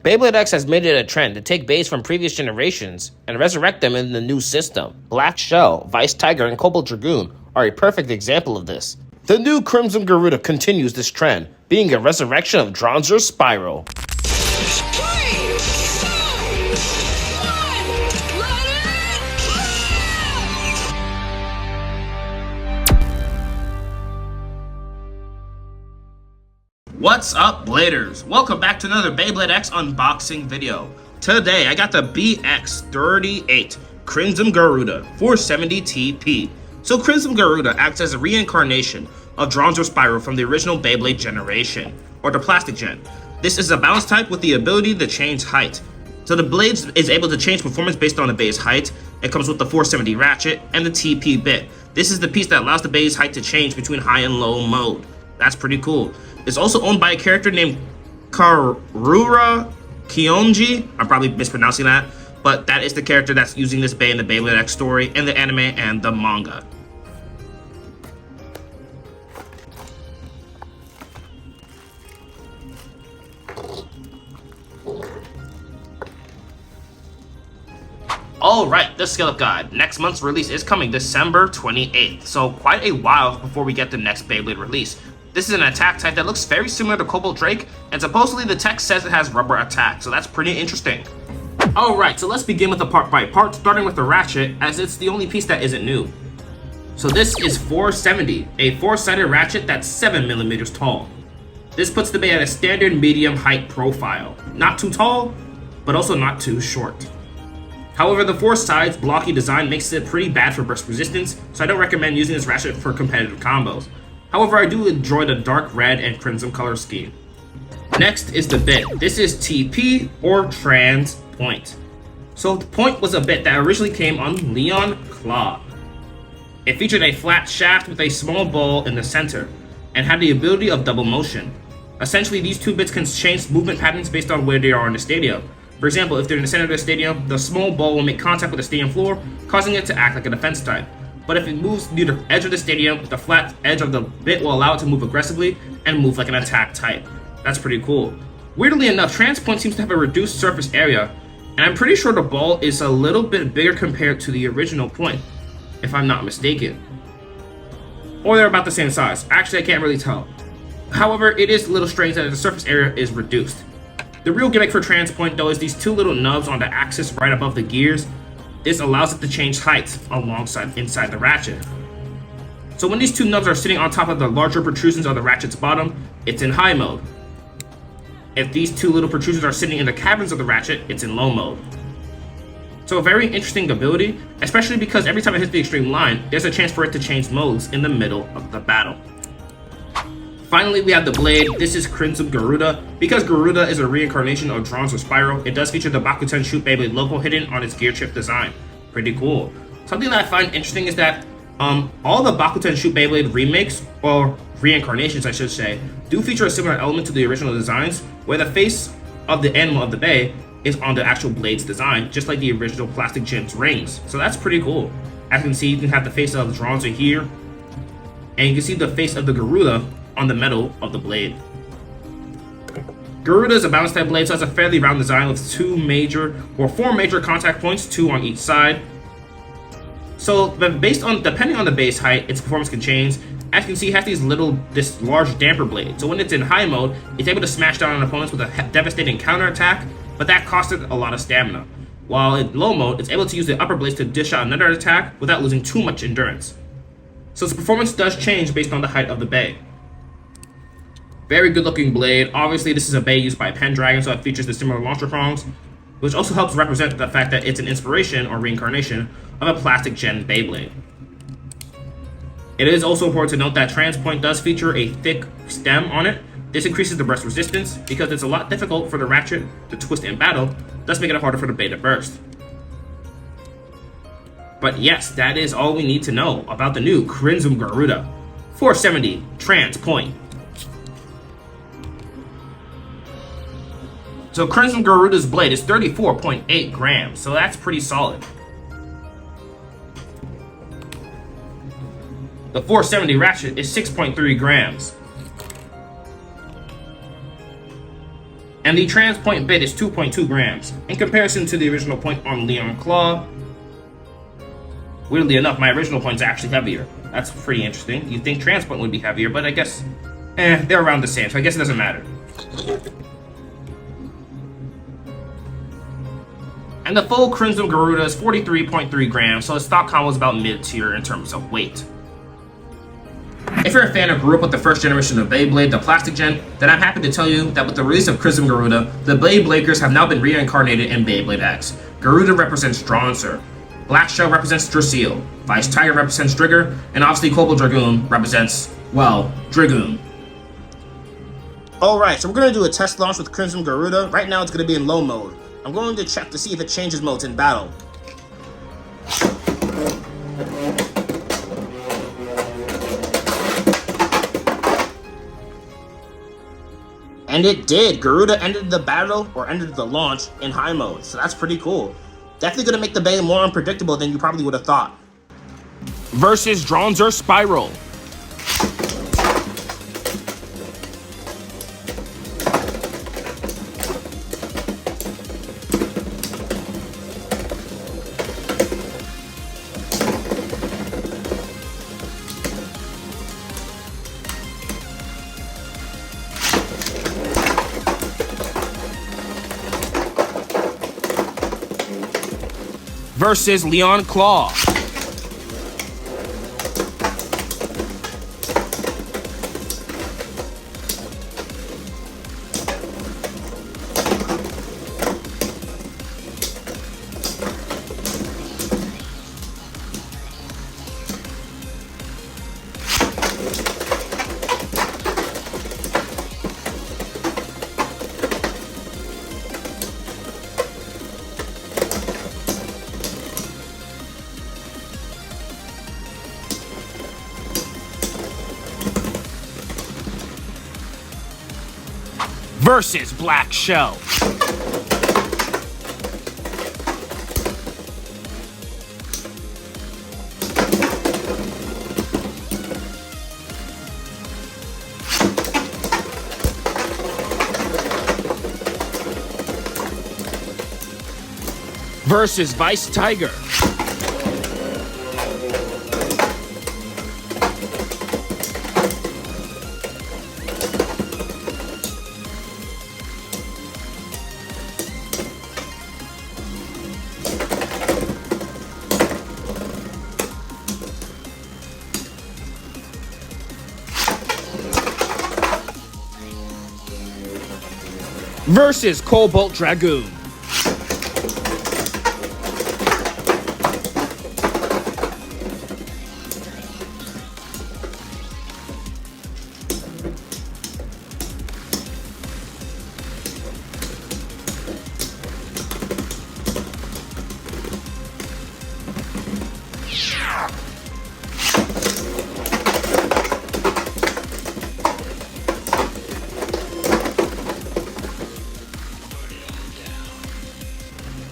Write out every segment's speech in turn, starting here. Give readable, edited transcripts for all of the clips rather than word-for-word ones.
Beyblade X has made it a trend to take bays from previous generations and resurrect them in the new system. Black Shell, Vice Tiger, and Cobalt Dragoon are a perfect example of this. The new Crimson Garuda continues this trend, being a resurrection of Dranzer's Spiral. What's up, Bladers? Welcome back to another Beyblade X unboxing video. Today, I got the BX-38 Crimson Garuda 470 TP. So Crimson Garuda acts as a reincarnation of Dranzer Spiral from the original Beyblade generation, or the plastic gen. This is a balance type with the ability to change height. So the blade is able to change performance based on the base height. It comes with the 470 ratchet and the TP bit. This is the piece that allows the base height to change between high and low mode. That's pretty cool. It's also owned by a character named Garuda Kionji. I'm probably mispronouncing that, but that is the character that's using this bay in the Beyblade X story, in the anime and the manga. Alright, the Skill Up Guide. Next month's release is coming December 28th, so quite a while before we get the next Beyblade release. This is an attack type that looks very similar to Cobalt Drake, and supposedly the text says it has rubber attack, so that's pretty interesting. Alright, so let's begin with the part by part, starting with the ratchet, as it's the only piece that isn't new. So this is 470, a 4-sided ratchet that's 7mm tall. This puts the bay at a standard medium height profile. Not too tall, but also not too short. However, the 4 sides blocky design makes it pretty bad for burst resistance, so I don't recommend using this ratchet for competitive combos. However, I do enjoy the dark red and crimson color scheme. Next is the bit. This is TP or Trans Point. So the point was a bit that originally came on Leon Claw. It featured a flat shaft with a small ball in the center and had the ability of double motion. Essentially, these two bits can change movement patterns based on where they are in the stadium. For example, if they're in the center of the stadium, the small ball will make contact with the stadium floor, causing it to act like a defense type. But if it moves near the edge of the stadium, the flat edge of the bit will allow it to move aggressively and move like an attack type. That's pretty cool. Weirdly enough, Transpoint seems to have a reduced surface area, and I'm pretty sure the ball is a little bit bigger compared to the original point, if I'm not mistaken. Or they're about the same size. Actually, I can't really tell. However, it is a little strange that the surface area is reduced. The real gimmick for Transpoint, though, is these two little nubs on the axis right above the gears. This allows it to change height inside the ratchet. So when these two nubs are sitting on top of the larger protrusions on the ratchet's bottom, it's in high mode. If these two little protrusions are sitting in the caverns of the ratchet, it's in low mode. So a very interesting ability, especially because every time it hits the extreme line, there's a chance for it to change modes in the middle of the battle. Finally, we have the blade. This is Crimson Garuda. Because Garuda is a reincarnation of Dranzer Spiral, it does feature the Bakuten Shoot Beyblade logo hidden on its gear chip design. Pretty cool. Something that I find interesting is that all the Bakuten Shoot Beyblade remakes, or reincarnations I should say, do feature a similar element to the original designs, where the face of the animal of the bay is on the actual blade's design, just like the original plastic gem's rings. So that's pretty cool. As you can see, you can have the face of the Dranzer here, and you can see the face of the Garuda on the metal of the blade. Garuda is a balance type blade, so it's a fairly round design with 4 major contact points, 2 on each side. So depending on the base height, its performance can change. As you can see, it has this large damper blade. So when it's in high mode, it's able to smash down on opponents with a devastating counter attack, but that costed a lot of stamina. While in low mode, it's able to use the upper blades to dish out another attack without losing too much endurance. So its performance does change based on the height of the bay. Very good looking blade. Obviously, this is a bay used by Pendragon, so it features the similar launcher prongs, which also helps represent the fact that it's an inspiration or reincarnation of a plastic gen Beyblade. It is also important to note that Transpoint does feature a thick stem on it. This increases the burst resistance because it's a lot difficult for the ratchet to twist in battle, thus making it harder for the bay to burst. But yes, that is all we need to know about the new Crimson Garuda 470 Transpoint. So Crimson Garuda's blade is 34.8 grams, so that's pretty solid. The 470 ratchet is 6.3 grams. And and the trans point bit is 2.2 grams. In comparison to the original point on Leon Claw, weirdly enough, my original point's actually heavier. That's pretty interesting. You'd think trans point would be heavier, but I guess, they're around the same, so I guess it doesn't matter. And the full Crimson Garuda is 43.3 grams, so the stock combo is about mid-tier in terms of weight. If you're a fan or grew up with the first generation of Beyblade, the plastic gen, then I'm happy to tell you that with the release of Crimson Garuda, the Beybladers have now been reincarnated in Beyblade X. Garuda represents Dranzer, Black Shell represents Drasil, Vice Tiger represents Drigger, and obviously Cobalt Dragoon represents, well, Dragoon. Alright, so we're going to do a test launch with Crimson Garuda. Right now it's going to be in low mode. I'm going to check to see if it changes modes in battle. And it did! Garuda ended the battle, or ended the launch, in high mode, so that's pretty cool. Definitely gonna make the Bey more unpredictable than you probably would have thought. Versus Dranzer Spiral. Versus Leon Claw. Versus Black Shell. Versus Vice Tiger. Versus Cobalt Dragoon.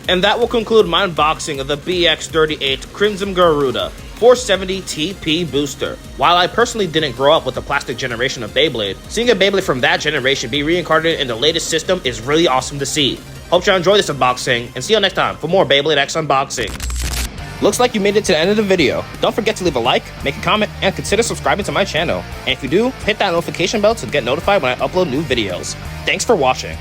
And that will conclude my unboxing of the BX-38 Crimson Garuda 470 TP booster. While I personally didn't grow up with the plastic generation of Beyblade, seeing a Beyblade from that generation be reincarnated in the latest system is really awesome to see. Hope you enjoyed this unboxing, and see you next time for more Beyblade X unboxing. Looks like you made it to the end of the video. Don't forget to leave a like, make a comment, and consider subscribing to my channel. And if you do, hit that notification bell to get notified when I upload new videos. Thanks for watching.